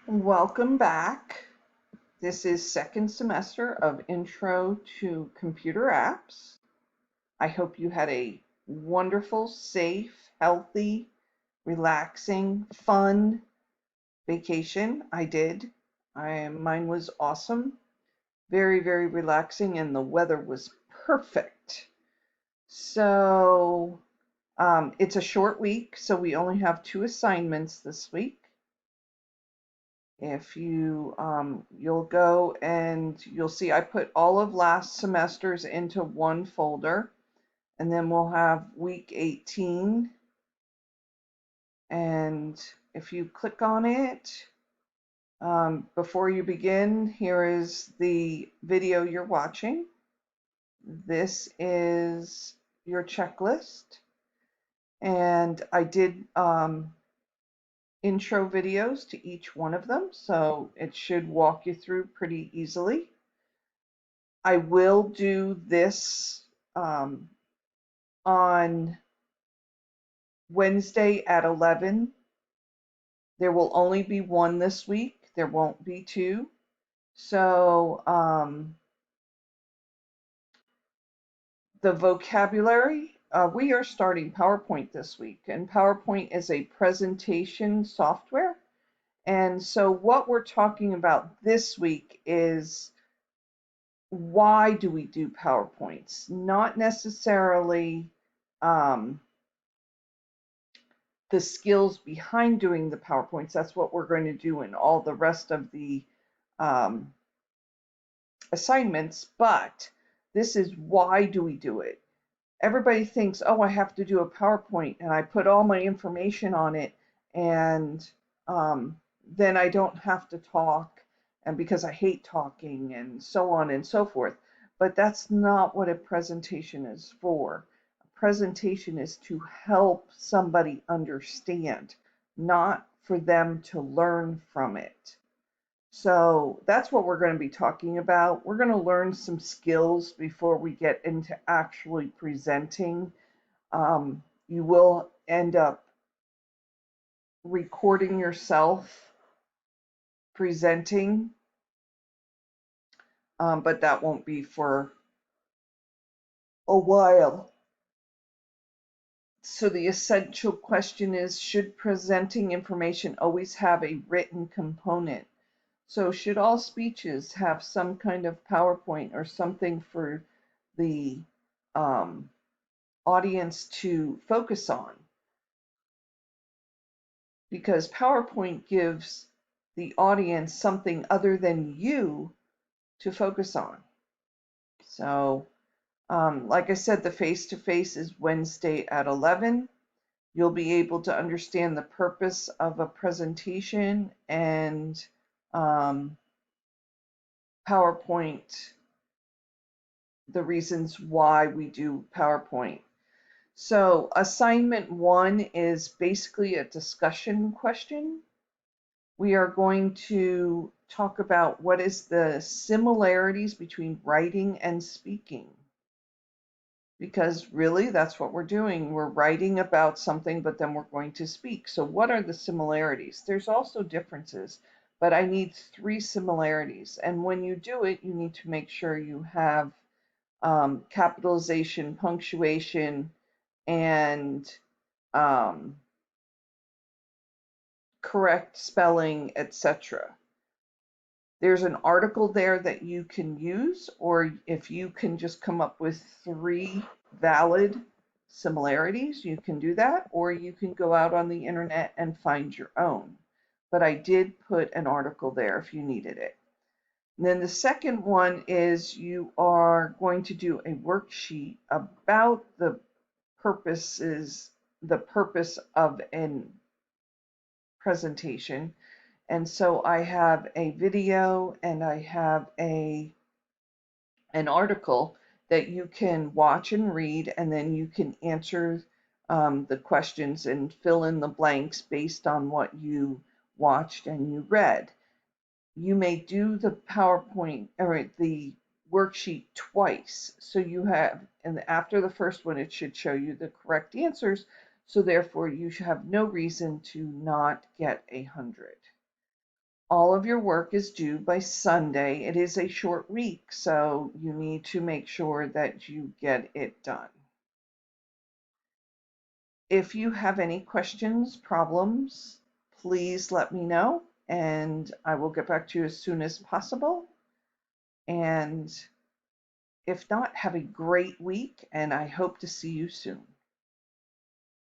Welcome back. This is second semester of Intro to Computer Apps. I hope you had a wonderful, safe, healthy, relaxing, fun vacation. I did. Mine was awesome. Very, very relaxing, and the weather was perfect. So, it's a short week, so we only have 2 assignments this week. If you'll go and you'll see I put all of last semester's into one folder, and then we'll have week 18. And if you click on it, before you begin, here is the video you're watching. This is your checklist. And I did intro videos to each one of them, so it should walk you through pretty easily. I will do this on Wednesday at 11. There will only be one this week. There won't be two. So the vocabulary, we are starting PowerPoint this week, and PowerPoint is a presentation software. And so what we're talking about this week is why do we do PowerPoints? Not necessarily the skills behind doing the PowerPoints. That's what we're going to do in all the rest of the um, assignments, but this is why do we do it? Everybody thinks, oh, I have to do a PowerPoint and I put all my information on it, and then I don't have to talk, and because I hate talking and so on and so forth. But that's not what a presentation is for. A presentation is to help somebody understand, not for them to learn from it. So that's what we're going to be talking about. We're going to learn some skills before we get into actually presenting. You will end up recording yourself presenting, but that won't be for a while. So the essential question is, should presenting information always have a written component? So should all speeches have some kind of PowerPoint or something for the um, audience to focus on? Because PowerPoint gives the audience something other than you to focus on. So, like I said, the face-to-face is Wednesday at 11. You'll be able to understand the purpose of a presentation and PowerPoint, the reasons why we do PowerPoint. So assignment 1 is basically a discussion question. We are going to talk about what is the similarities between writing and speaking. Because really, that's what we're doing. We're writing about something, but then we're going to speak. So what are the similarities? There's also differences, but I need 3 similarities. And when you do it, you need to make sure you have capitalization, punctuation, and correct spelling, etc. There's an article there that you can use, or if you can just come up with 3 valid similarities, you can do that, or you can go out on the internet and find your own. But I did put an article there if you needed it. And then the second one is you are going to do a worksheet about the purpose of an presentation. And so I have a video and I have an article that you can watch and read, and then you can answer the questions and fill in the blanks based on what you watched and you read. You may do the PowerPoint or the worksheet twice. So you have, and after the first one, it should show you the correct answers. So therefore, you should have no reason to not get 100. all of your work is due by Sunday. It is a short week, so you need to make sure that you get it done. If you have any questions, problems, please let me know and I will get back to you as soon as possible. And if not, have a great week and I hope to see you soon.